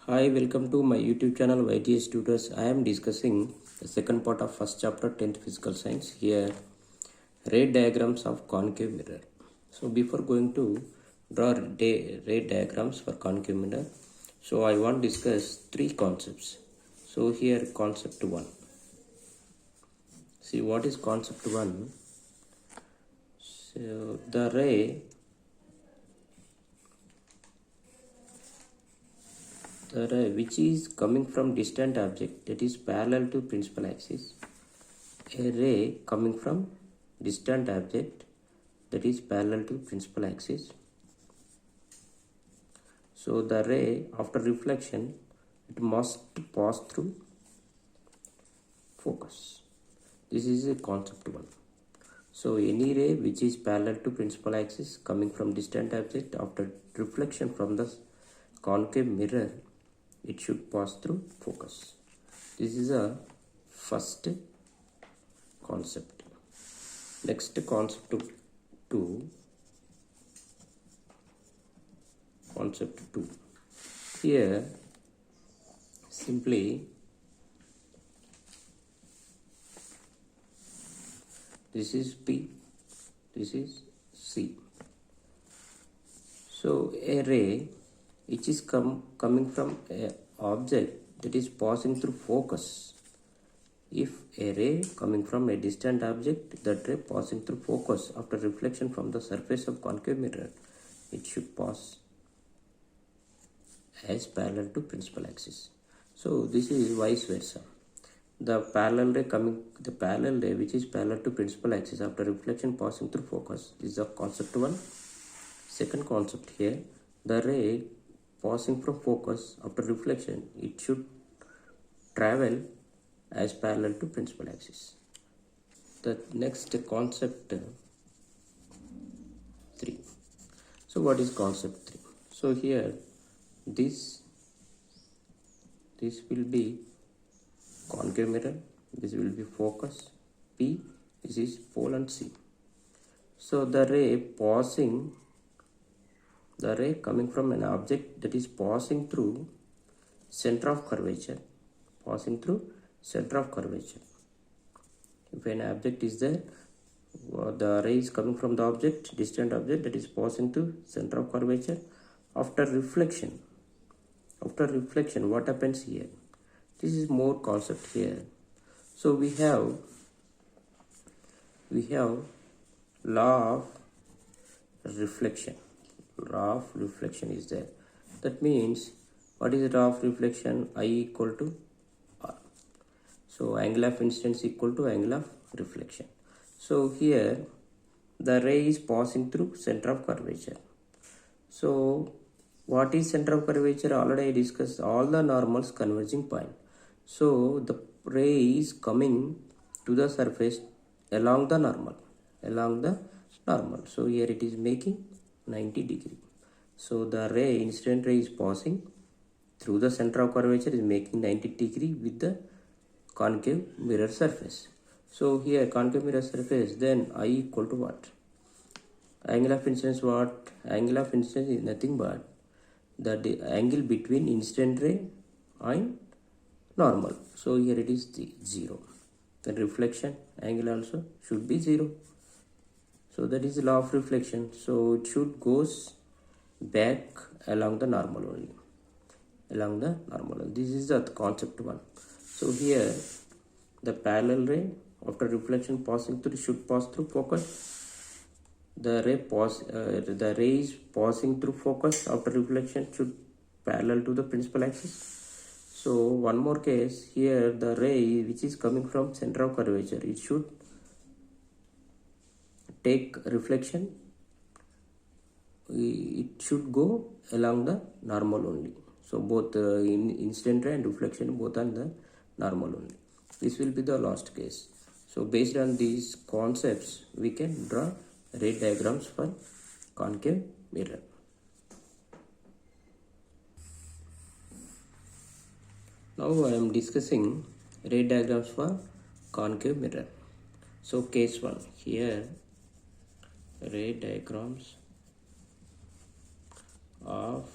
Hi, welcome to my YouTube channel YTS Tutors. I am discussing the second part of first chapter 10th Physical Science. Here, ray diagrams of concave mirror. So before going to draw ray diagrams for concave mirror, so I want to discuss three concepts. So here concept 1. See what is concept 1? So the ray which is coming from distant object, that is parallel to principal axis. A ray coming from distant object, that is parallel to principal axis. So the ray after reflection, it must pass through focus. This is a concept 1. So any ray which is parallel to principal axis coming from distant object, after reflection from the concave mirror, it should pass through focus. This is a first concept. Next concept 2. Concept 2. Here simply this is P, this is C. So a ray which is coming from an object that is passing through focus. If a ray coming from a distant object, that ray passing through focus after reflection from the surface of concave mirror, it should pass as parallel to principal axis. So this is vice versa. The parallel ray which is parallel to principal axis after reflection passing through focus is the concept 1. Second concept here, the ray passing from focus after reflection, it should travel as parallel to principal axis. The next concept 3. So what is concept 3? So here this will be concave mirror, this will be focus P, this is pole and C. So the ray coming from an object that is passing through center of curvature, If an object is there, the ray is coming from the object, distant object, that is passing through center of curvature. After reflection, what happens here? This is more concept here. So we have law of reflection. Law of reflection is there. That means, what is the law of reflection? I equal to R. So angle of incidence equal to angle of reflection. So here the ray is passing through center of curvature. So what is center of curvature? Already I discussed all the normals converging point. So the ray is coming to the surface along the normal. So here it is making 90 degree. So the incident ray is passing through the center of curvature, is making 90 degree with the concave mirror surface. So here concave mirror surface, then I equal to what? Angle of incidence what? Angle of incidence is nothing but the angle between incident ray and normal. So here it is 0. Then reflection angle also should be 0. So that is the law of reflection. So it should goes back along the normal only. This is the concept 1. So here the parallel ray after reflection passing through should pass through focus. The ray is passing through focus after reflection should parallel to the principal axis. So one more case here, the ray which is coming from center of curvature, it should take reflection, it should go along the normal only. So both incident ray and reflection both on the normal only. This will be the last case. So based on these concepts, we can draw ray diagrams for concave mirror. Now I am discussing ray diagrams for concave mirror. So case 1, here ray diagrams of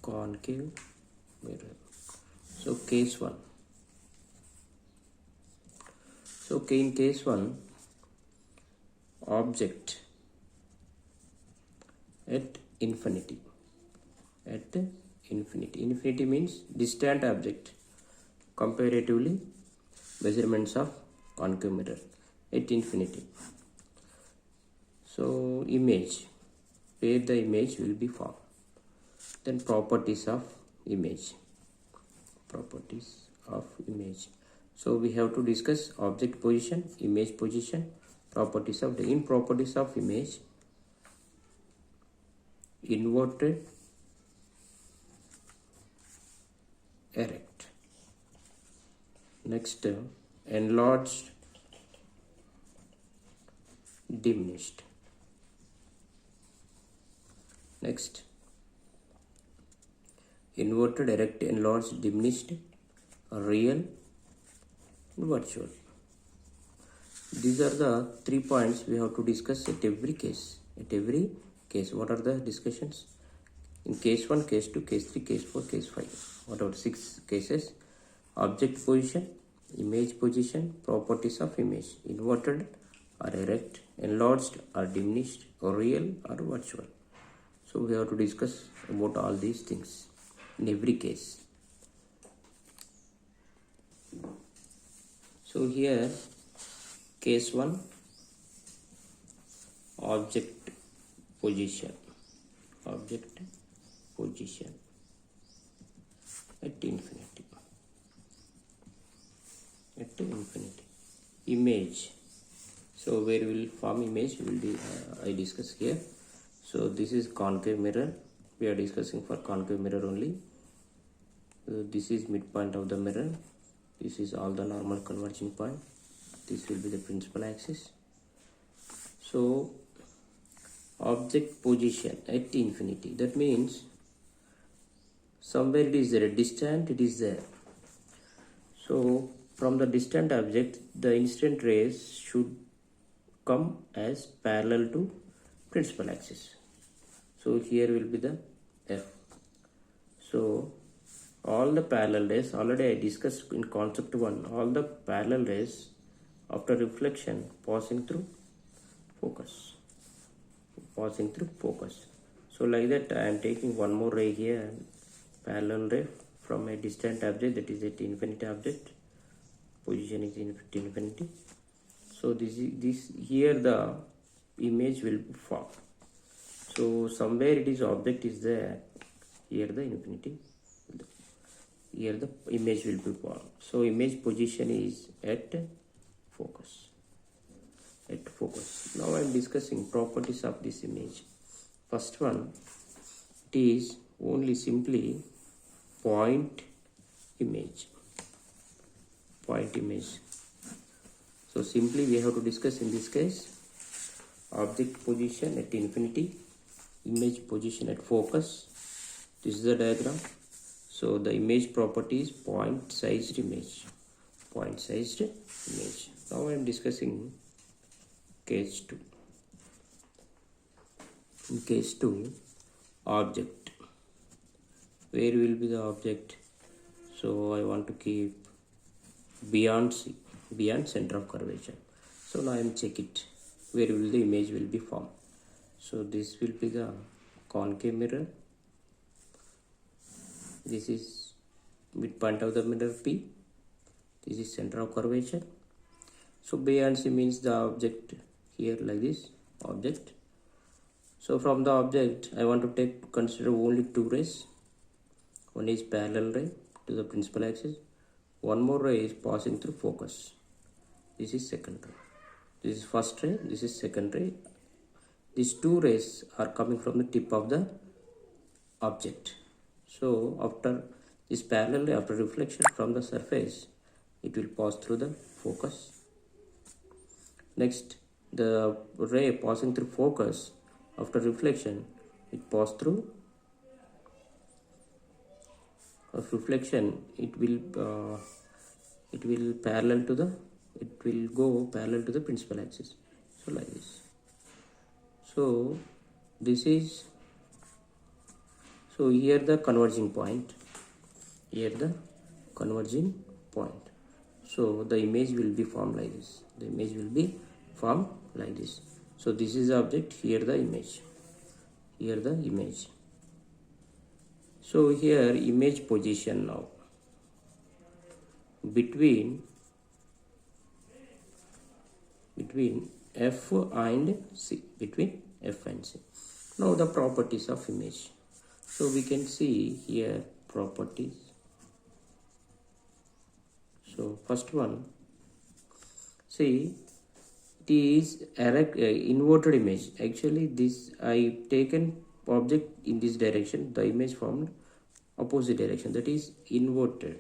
concave mirror. So case 1. So in case 1, object at infinity. At infinity. Infinity means distant object. Comparatively, measurements of concave mirror at infinity. So image, where the image will be formed. Then properties of image. Properties of image. So we have to discuss object position, image position, properties of the properties of image. Inverted, erect. Next, enlarged, diminished. Next, inverted, erect, enlarged, diminished, real, virtual. These are the 3 points we have to discuss at every case. At every case, what are the discussions? In case 1, case 2, case 3, case 4, case 5. What are 6 cases? Object position, image position, properties of image, inverted or erect, enlarged or diminished, or real or virtual. So we have to discuss about all these things in every case. So here case 1, object position at infinity. Image, so where we will form image will be I discuss here. So this is concave mirror, we are discussing for concave mirror only. This is midpoint of the mirror, this is all the normal converging point, this will be the principal axis. So object position at infinity, that means somewhere it is there, distant it is there. So from the distant object, the incident rays should come as parallel to principal axis. So here will be the F. So all the parallel rays, already I discussed in concept 1, all the parallel rays after reflection passing through focus. So like that I am taking one more ray here, parallel ray from a distant object, that is at infinity object, position is infinity. So this here the image will form. So somewhere it is object is there, here the infinity, here the image will be formed. So image position is at focus. Now I am discussing properties of this image. First one, it is only simply point image. So simply we have to discuss in this case object position at infinity, image position at focus. This is the diagram. So the image property is point sized image. Now I am discussing case 2. In case 2, object. Where will be the object? So I want to keep beyond center of curvature. So now I am check it, where will the image will be formed. So this will be the concave mirror. This is midpoint of the mirror P. This is center of curvature. So beyond C means the object here like this, object. So from the object I want to consider only 2 rays. One is parallel ray to the principal axis. One more ray is passing through focus. This is second ray. This is first ray, this is second ray. These 2 rays are coming from the tip of the object. So after this parallel ray, after reflection from the surface, it will pass through the focus. Next, the ray passing through focus, after reflection, it pass through reflection. It will go parallel to the principal axis. So like this. So this is So here the converging point, here the converging point. So the image will be formed like this. The image will be formed like this. So this is the object, here the image, here the image. So here image position now between F and C, between F and C. Now the properties of image. So we can see here properties. So first one, see, it is inverted image. Actually this I taken object in this direction, the image formed opposite direction, that is inverted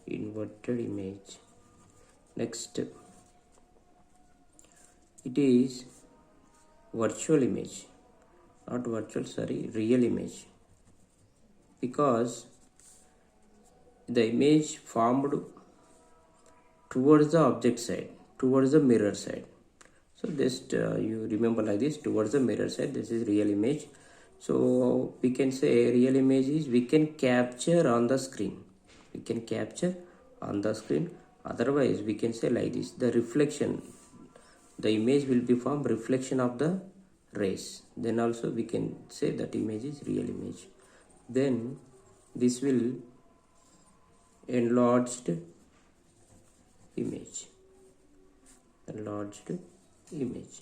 image. Next, it is virtual image, not virtual, sorry, real image, because the image formed towards the object side, towards the mirror side. So just you remember like this, towards the mirror side, this is real image. So we can say real image is we can capture on the screen, we can capture on the screen. Otherwise we can say like this, the reflection, the image will be formed reflection of the rays. Then also we can say that image is real image. Then this will enlarged image, enlarged image.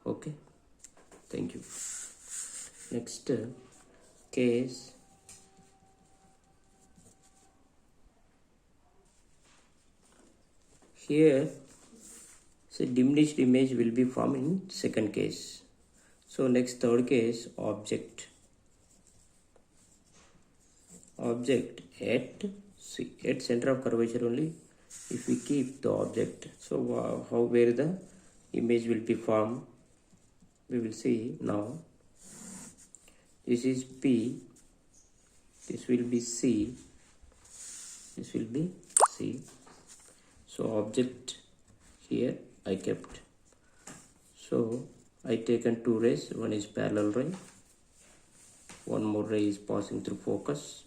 Okay, thank you. Next case, here so diminished image will be formed in second case. So next third case, object at C, at center of curvature only if we keep the object. So where the image will be formed, we will see now. This is P, this will be C, this will be C. So object here I kept. So I taken two rays, one is parallel ray, one more ray is passing through focus.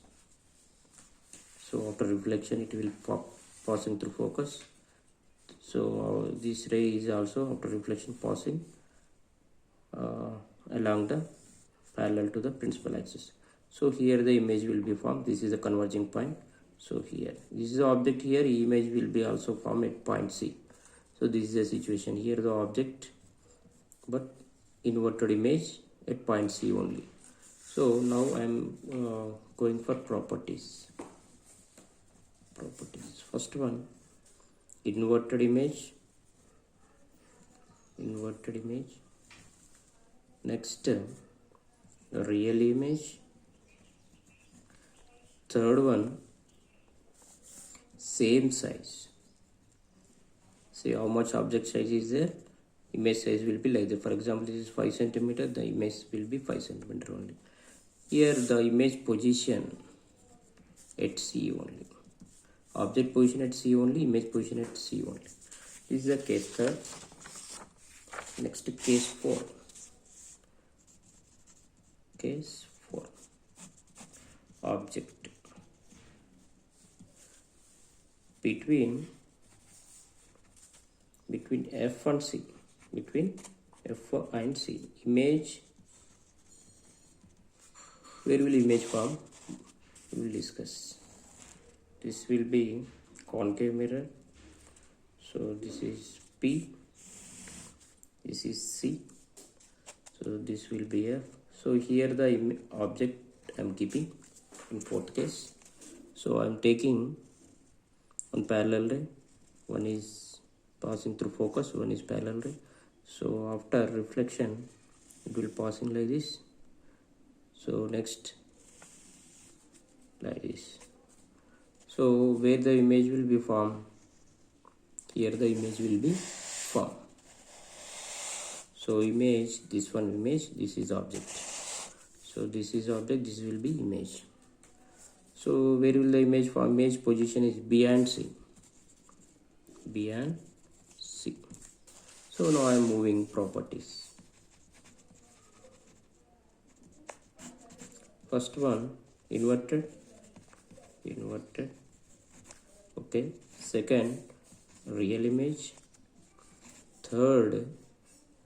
So after reflection it will passing through focus. So this ray is also after reflection passing along the parallel to the principal axis. So here the image will be formed. This is the converging point. So here this is the object, here image will be also formed at point C. So this is the situation, here the object but inverted image at point C only. So now I am going for properties. First one, inverted image. Next, real image. Third one, same size. See how much object size is there, image size will be like that. For example, this is 5 centimeter, the image will be 5 centimeter only. Here the image position at C only, object position at C only, image position at C only. This is the case third. Next, case 4. Case 4, object between F and C, between F and C, image, where will image form, we will discuss. This will be concave mirror. So this is P, this is C, so this will be F. So here the object I am keeping in fourth case. So I am taking one parallel ray, one is passing through focus, one is parallel ray. So after reflection it will passing like this. So next like this. So where the image will be formed, here the image will be formed. So image, this one image, this is object. So this is object, this will be image. So where will the image form? Image position is B and C. B and C. So now I am moving properties. First one, inverted. Okay. Second, real image. Third,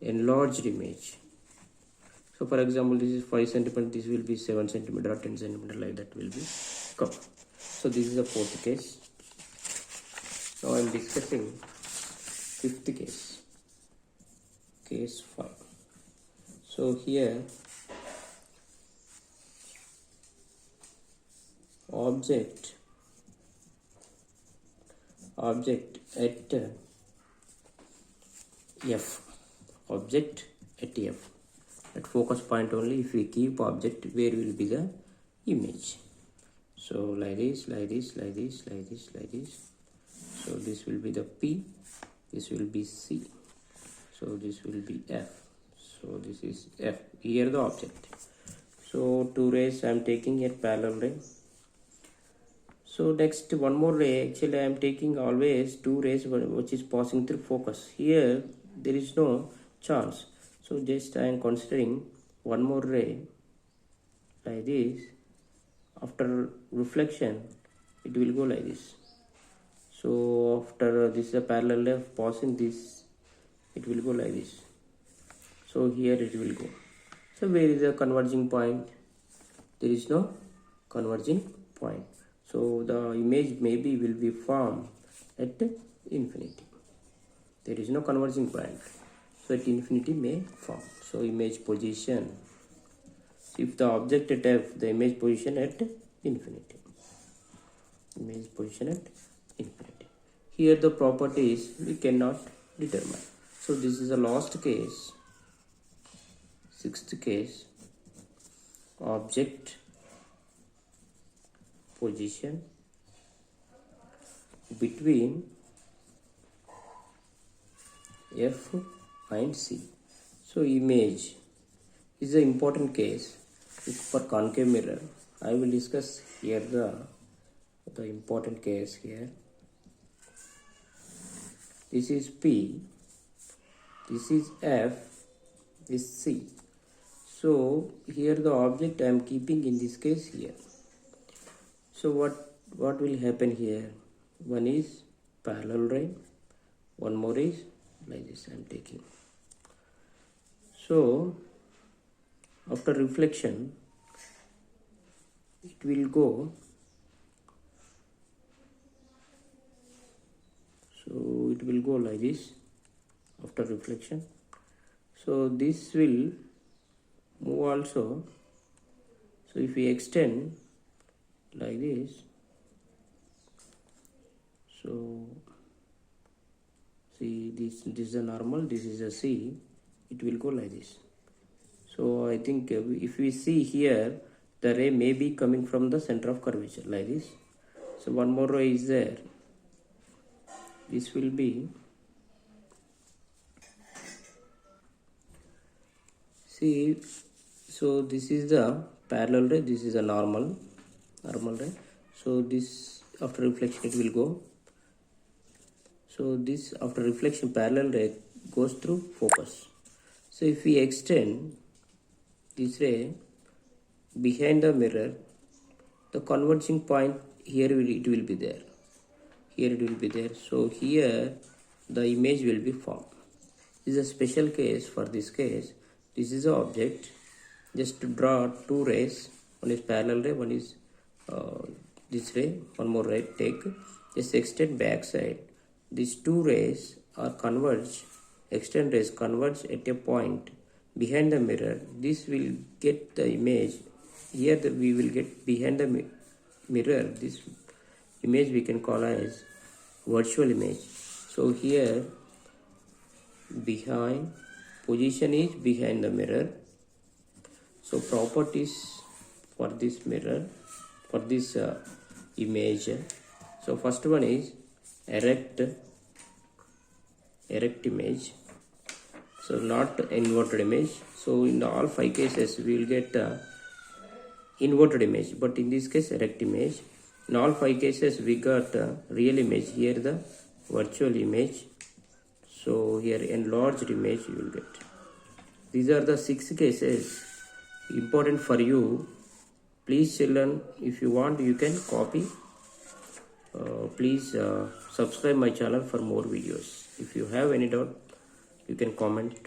enlarged image. So for example, this is 5 centimeter, this will be 7 centimeter or 10 centimeter, like that will be come. So this is the fourth case. Now I am discussing fifth case, case 5. So here object at F, object at F, at focus point only. If we keep object, where will be the image? So like this. So this will be the P, this will be C, so this will be F. So this is F, here the object. So two rays I am taking a parallel ray. So next one more ray, actually I am taking always two rays which is passing through focus. Here there is no chance, so just I am considering one more ray like this. After reflection it will go like this. So after this is a parallel ray passing this, it will go like this. So here it will go. So where is the converging point? There is no converging point. So the image maybe will be formed at infinity. There is no converging point. So at infinity may form. So image position. If the object at F, the image position at infinity. Image position at infinity. Here the properties we cannot determine. So this is the last case. Sixth case. Object position between F and C. So image is an important case. It's for concave mirror. I will discuss here the important case here. This is P, this is F, this is C. So here the object I am keeping in this case here. So what will happen here? One is parallel ray, one more is like this I am taking. So after reflection it will go, so it will go like this after reflection. So this will move also. So if we extend like this, so see this is a normal, this is a C, it will go like this. So I think if we see here, the ray may be coming from the center of curvature like this. So one more ray is there. This will be, see, so this is the parallel ray, this is a normal ray. So this after reflection it will go. So this after reflection parallel ray goes through focus. So if we extend this ray behind the mirror, the converging point here it will be there. Here it will be there. So here the image will be formed. This is a special case. For this case, this is an object. Just to draw two rays. One is parallel ray, one is this ray. One more ray take. Just extend back side. These two rays are converge. Extend rays converge at a point behind the mirror. This will get the image. Here we will get behind the mirror. This image we can call as virtual image. So here behind, position is behind the mirror. So properties for this mirror, for this image. So first one is erect image. So not inverted image. So in all 5 cases we will get inverted image, but in this case erect image. In all 5 cases we got real image. Here the virtual image. So here enlarged image you will get. These are the 6 cases important for you Please children, if you want you can copy. Please subscribe my channel for more videos. If you have any doubt you can comment